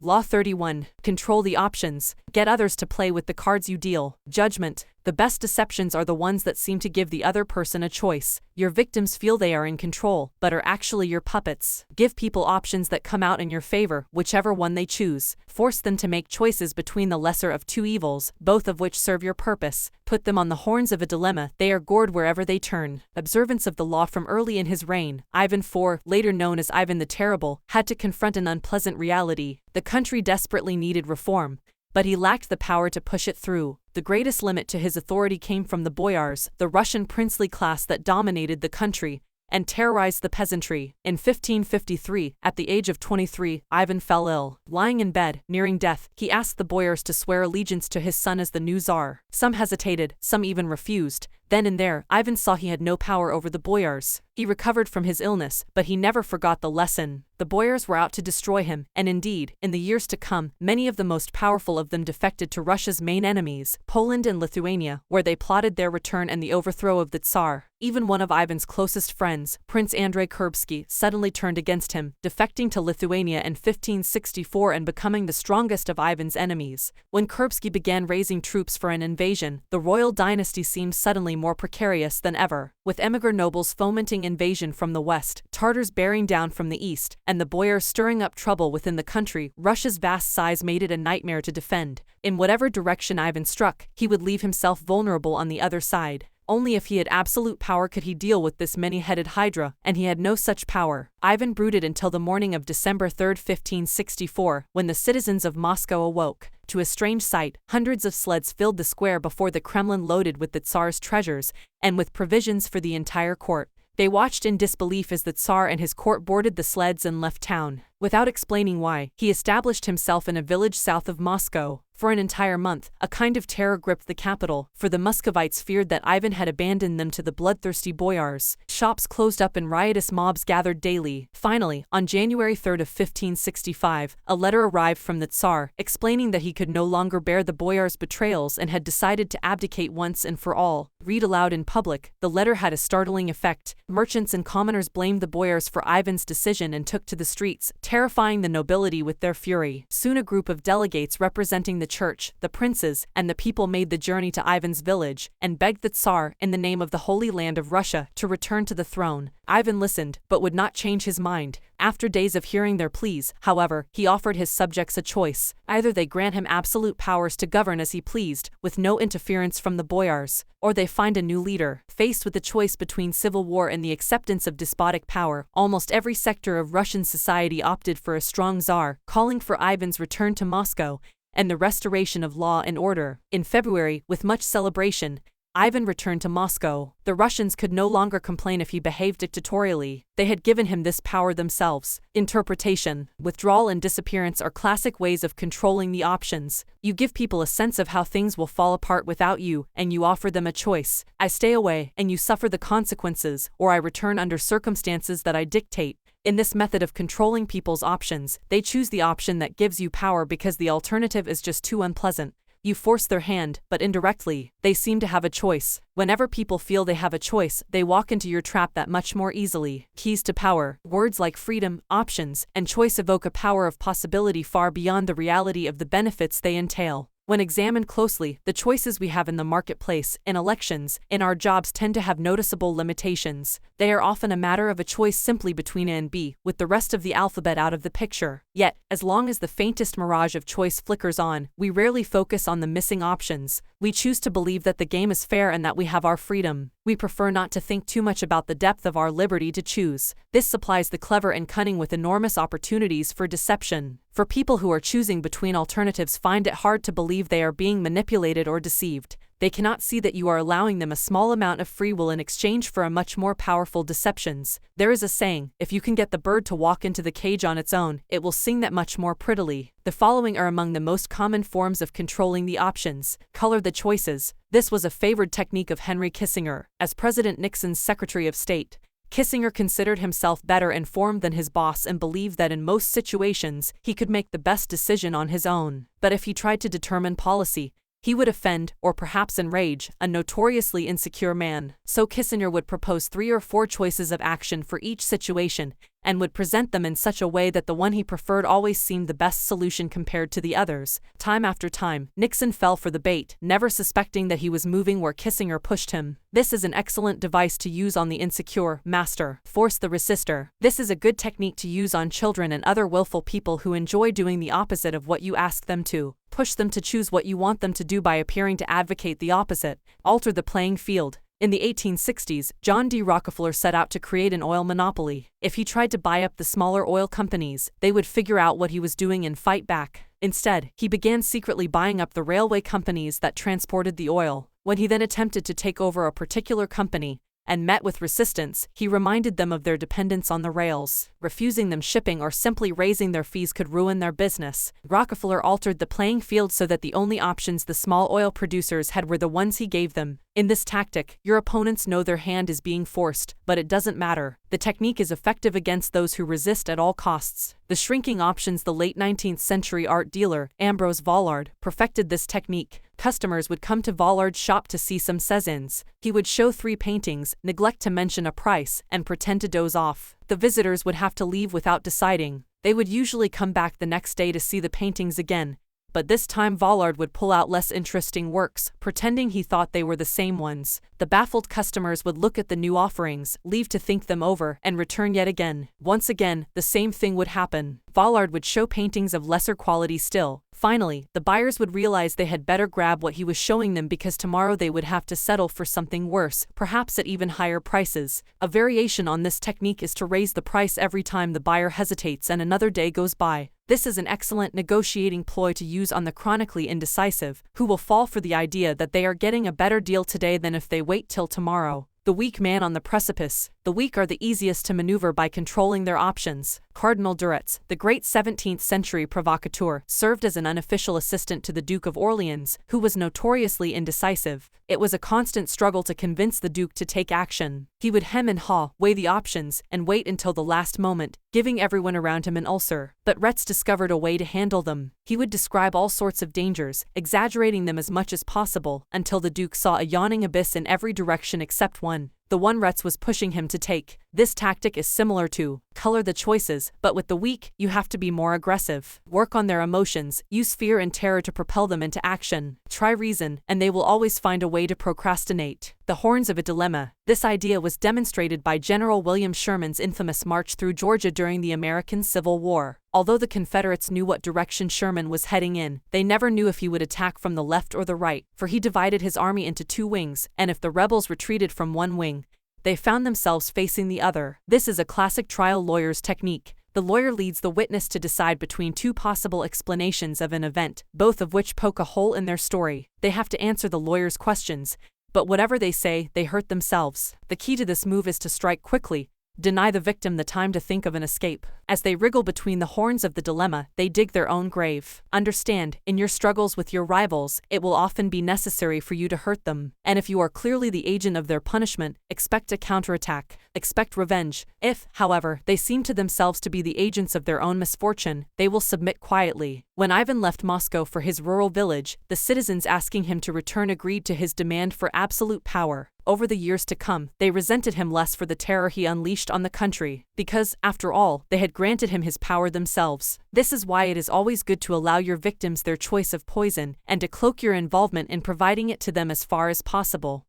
Law 31. Control the options. Get others to play with the cards you deal. Judgment. The best deceptions are the ones that seem to give the other person a choice. Your victims feel they are in control, but are actually your puppets. Give people options that come out in your favor, whichever one they choose. Force them to make choices between the lesser of two evils, both of which serve your purpose. Put them on the horns of a dilemma, they are gored wherever they turn. Observance of the law. From early in his reign, Ivan IV, later known as Ivan the Terrible, had to confront an unpleasant reality. The country desperately needed reform, but he lacked the power to push it through. The greatest limit to his authority came from the boyars, the Russian princely class that dominated the country and terrorized the peasantry. In 1553, at the age of 23, Ivan fell ill. Lying in bed, nearing death, he asked the boyars to swear allegiance to his son as the new Tsar. Some hesitated, some even refused. Then and there, Ivan saw he had no power over the boyars. He recovered from his illness, but he never forgot the lesson. The boyars were out to destroy him, and indeed, in the years to come, many of the most powerful of them defected to Russia's main enemies, Poland and Lithuania, where they plotted their return and the overthrow of the Tsar. Even one of Ivan's closest friends, Prince Andrei Kurbsky, suddenly turned against him, defecting to Lithuania in 1564 and becoming the strongest of Ivan's enemies. When Kurbsky began raising troops for an invasion, the royal dynasty seemed suddenly more precarious than ever. With emigre nobles fomenting invasion from the west, Tartars bearing down from the east, and the boyars stirring up trouble within the country, Russia's vast size made it a nightmare to defend. In whatever direction Ivan struck, he would leave himself vulnerable on the other side. Only if he had absolute power could he deal with this many-headed hydra, and he had no such power. Ivan brooded until the morning of December 3, 1564, when the citizens of Moscow awoke to a strange sight. Hundreds of sleds filled the square before the Kremlin loaded with the Tsar's treasures, and with provisions for the entire court. They watched in disbelief as the Tsar and his court boarded the sleds and left town. Without explaining why, he established himself in a village south of Moscow. For an entire month, a kind of terror gripped the capital, for the Muscovites feared that Ivan had abandoned them to the bloodthirsty boyars. Shops closed up and riotous mobs gathered daily. Finally, on January 3 of 1565, a letter arrived from the Tsar, explaining that he could no longer bear the boyars' betrayals and had decided to abdicate once and for all. Read aloud in public, the letter had a startling effect. Merchants and commoners blamed the boyars for Ivan's decision and took to the streets, terrifying the nobility with their fury. Soon a group of delegates representing the church, the princes, and the people made the journey to Ivan's village, and begged the Tsar, in the name of the Holy Land of Russia, to return to the throne. Ivan listened, but would not change his mind. After days of hearing their pleas, however, he offered his subjects a choice. Either they grant him absolute powers to govern as he pleased, with no interference from the boyars, or they find a new leader. Faced with the choice between civil war and the acceptance of despotic power, almost every sector of Russian society opted for a strong Tsar, calling for Ivan's return to Moscow and the restoration of law and order. In February, with much celebration, Ivan returned to Moscow. The Russians could no longer complain if he behaved dictatorially. They had given him this power themselves. Interpretation, withdrawal and disappearance are classic ways of controlling the options. You give people a sense of how things will fall apart without you, and you offer them a choice. I stay away, and you suffer the consequences, or I return under circumstances that I dictate. In this method of controlling people's options, they choose the option that gives you power because the alternative is just too unpleasant. You force their hand, but indirectly, they seem to have a choice. Whenever people feel they have a choice, they walk into your trap that much more easily. Keys to power. Words like freedom, options, and choice evoke a power of possibility far beyond the reality of the benefits they entail. When examined closely, the choices we have in the marketplace, in elections, in our jobs tend to have noticeable limitations. They are often a matter of a choice simply between A and B, with the rest of the alphabet out of the picture. Yet, as long as the faintest mirage of choice flickers on, we rarely focus on the missing options. We choose to believe that the game is fair and that we have our freedom. We prefer not to think too much about the depth of our liberty to choose. This supplies the clever and cunning with enormous opportunities for deception. For people who are choosing between alternatives find it hard to believe they are being manipulated or deceived. They cannot see that you are allowing them a small amount of free will in exchange for a much more powerful deceptions. There is a saying, if you can get the bird to walk into the cage on its own, it will sing that much more prettily. The following are among the most common forms of controlling the options. Color the choices. This was a favored technique of Henry Kissinger. As President Nixon's Secretary of State, Kissinger considered himself better informed than his boss and believed that in most situations, he could make the best decision on his own. But if he tried to determine policy, He would offend, or perhaps enrage, a notoriously insecure man. So Kissinger would propose 3 or 4 choices of action for each situation, and would present them in such a way that the one he preferred always seemed the best solution compared to the others. Time after time, Nixon fell for the bait, never suspecting that he was moving where Kissinger pushed him. This is an excellent device to use on the insecure master. Force the resistor. This is a good technique to use on children and other willful people who enjoy doing the opposite of what you ask them to. Push them to choose what you want them to do by appearing to advocate the opposite. Alter the playing field. In the 1860s, John D. Rockefeller set out to create an oil monopoly. If he tried to buy up the smaller oil companies, they would figure out what he was doing and fight back. Instead, he began secretly buying up the railway companies that transported the oil. When he then attempted to take over a particular company, and met with resistance, he reminded them of their dependence on the rails. Refusing them shipping or simply raising their fees could ruin their business. Rockefeller altered the playing field so that the only options the small oil producers had were the ones he gave them. In this tactic, your opponents know their hand is being forced, but it doesn't matter. The technique is effective against those who resist at all costs. The shrinking options. The late 19th century art dealer, Ambrose Vollard, perfected this technique. Customers would come to Vollard's shop to see some Cézannes. He would show 3 paintings, neglect to mention a price, and pretend to doze off. The visitors would have to leave without deciding. They would usually come back the next day to see the paintings again, but this time Vollard would pull out less interesting works, pretending he thought they were the same ones. The baffled customers would look at the new offerings, leave to think them over, and return yet again. Once again, the same thing would happen. Vollard would show paintings of lesser quality still. Finally, the buyers would realize they had better grab what he was showing them because tomorrow they would have to settle for something worse, perhaps at even higher prices. A variation on this technique is to raise the price every time the buyer hesitates and another day goes by. This is an excellent negotiating ploy to use on the chronically indecisive, who will fall for the idea that they are getting a better deal today than if they wait till tomorrow. The weak man on the precipice. The weak are the easiest to maneuver by controlling their options. Cardinal Duretz, the great 17th century provocateur, served as an unofficial assistant to the Duke of Orleans, who was notoriously indecisive. It was a constant struggle to convince the Duke to take action. He would hem and haw, weigh the options, and wait until the last moment, giving everyone around him an ulcer. But Retz discovered a way to handle them. He would describe all sorts of dangers, exaggerating them as much as possible, until the Duke saw a yawning abyss in every direction except one. The one Retz was pushing him to take. This tactic is similar to color the choices, but with the weak, you have to be more aggressive. Work on their emotions, use fear and terror to propel them into action. Try reason, and they will always find a way to procrastinate. The horns of a dilemma. This idea was demonstrated by General William Sherman's infamous march through Georgia during the American Civil War. Although the Confederates knew what direction Sherman was heading in, they never knew if he would attack from the left or the right, for he divided his army into 2 wings, and if the rebels retreated from one wing, they found themselves facing the other. This is a classic trial lawyer's technique. The lawyer leads the witness to decide between 2 possible explanations of an event, both of which poke a hole in their story. They have to answer the lawyer's questions, but whatever they say, they hurt themselves. The key to this move is to strike quickly, deny the victim the time to think of an escape. As they wriggle between the horns of the dilemma, they dig their own grave. Understand, in your struggles with your rivals, it will often be necessary for you to hurt them. And if you are clearly the agent of their punishment, expect a counterattack. Expect revenge. If, however, they seem to themselves to be the agents of their own misfortune, they will submit quietly. When Ivan left Moscow for his rural village, the citizens asking him to return agreed to his demand for absolute power. Over the years to come, they resented him less for the terror he unleashed on the country, because, after all, they had granted him his power themselves. This is why it is always good to allow your victims their choice of poison, and to cloak your involvement in providing it to them as far as possible.